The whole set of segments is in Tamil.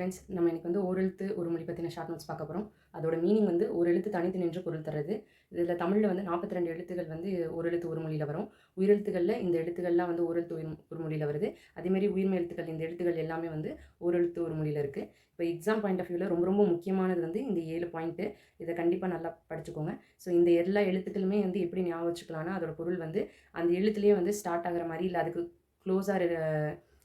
ஃப்ரெண்ட்ஸ், நம்ம இன்னைக்கு வந்து ஓரெழுத்து ஒரு மொழி பற்றின ஷார்ட் நோட்ஸ் பார்க்க போகிறோம். அதோட மீனிங் வந்து ஒரு எழுத்து தனித்து நின்று பொருள் தர்றது. இதில் தமிழில் வந்து 42 எழுத்துக்கள் வந்து ஒரு எழுத்து ஒரு மொழியில் வரும். உயிரெழுத்துக்களில் இந்த எழுத்துக்கள்லாம் வந்து ஒரு எழுத்து ஒரு மொழியில் வருது. அதேமாரி உயிர்மை எழுத்துக்கள் இந்த எழுத்துக்கள் எல்லாமே வந்து ஒரு எழுத்து ஒரு மொழியில் இருக்குது. இப்போ எக்ஸாம் பாயிண்ட் ஆஃப் வியூவில் ரொம்ப ரொம்ப முக்கியமானது வந்து இந்த 7 பாயிண்ட்டு. இதை கண்டிப்பாக நல்லா படிச்சுக்கோங்க. ஸோ இந்த எல்லா எழுத்துக்களுமே வந்து எப்படி ஞாபகம் வச்சுக்கலாம்னா, அதோட பொருள் வந்து அந்த எழுத்துலேயே வந்து ஸ்டார்ட் ஆகிற மாதிரி இல்லை அதுக்கு க்ளோஸாக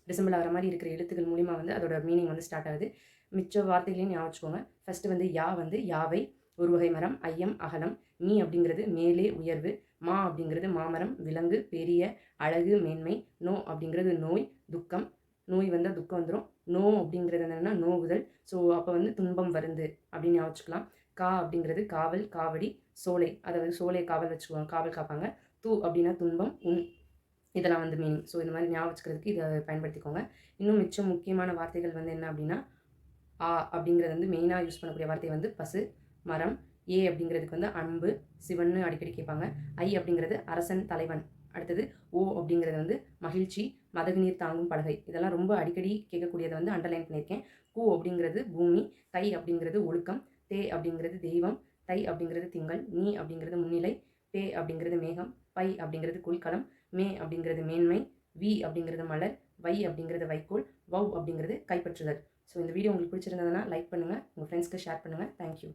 ரிசம்பிள் ஆகிற மாதிரி இருக்கிற எழுத்துக்கள் மூலிமா வந்து அதோட மீனிங் வந்து ஸ்டார்ட் ஆகுது. மிச்ச வார்த்தைகளையும் ஞாபகம் வச்சுக்கோங்க. ஃபஸ்ட்டு வந்து யா வந்து யாவை, ஒரு வகை மரம், ஐயம் அகலம், மீ அப்படிங்கிறது மேலே உயர்வு, மா அப்படிங்கிறது மாமரம், விலங்கு பெரிய, அழகு மேன்மை, நோ அப்படிங்கிறது நோய் துக்கம், நோய் வந்தால் துக்கம் வந்துடும். நோ அப்படிங்கிறது என்னென்னா நோவுதல். ஸோ அப்போ வந்து துன்பம் வருந்து அப்படின்னு ஞாபகம் வச்சுக்கலாம். கா அப்படிங்கிறது காவல் காவடி, சோலை அதாவது சோலை காவல் வச்சுக்குவாங்க, காவல் காப்பாங்க. தூ அப்படின்னா துன்பம், உன் இதெல்லாம் வந்து மீனிங். ஸோ இந்த மாதிரி ஞாபகம் வச்சுக்கிறதுக்கு இதை பயன்படுத்திக்கோங்க. இன்னும் மிச்சம் முக்கியமான வார்த்தைகள் வந்து என்ன அப்படின்னா, ஆ அப்படிங்கிறது வந்து மெயினாக யூஸ் பண்ணக்கூடிய வார்த்தை வந்து பசு, மரம். ஏ அப்படிங்கிறதுக்கு வந்து அன்பு, சிவன்னு அடிக்கடி கேட்பாங்க. ஐ அப்படிங்கிறது அரசன், தலைவன். அடுத்தது ஓ அப்படிங்கிறது வந்து மகிழ்ச்சி, மதகு நீர் தாங்கும் பலகை. இதெல்லாம் ரொம்ப அடிக்கடி கேட்கக்கூடியதை வந்து அண்டர்லைன் பண்ணியிருக்கேன். கூ அப்படிங்கிறது பூமி, தை அப்படிங்கிறது ஒழுக்கம், தே அப்படிங்கிறது தெய்வம், தை அப்படிங்கிறது திங்கள், நீ அப்படிங்கிறது முன்னிலை, பே அப்படிங்கிறது மேகம், பை அப்படிங்கிறது குல்கலம், மே அப்படிங்கிறது மேன்மை, வி அப்படிங்கிறது மலர், வை அப்படிங்கிறது வைக்கோல், வவ் அப்படிங்கிறது கைப்பற்றுதல். ஸோ இந்த வீடியோ உங்களுக்கு பிடிச்சிருந்ததுன்னா லைக் பண்ணுங்கள், உங்கள் ஃப்ரெண்ட்ஸ்க்கு ஷேர் பண்ணுங்கள். தேங்க்யூ.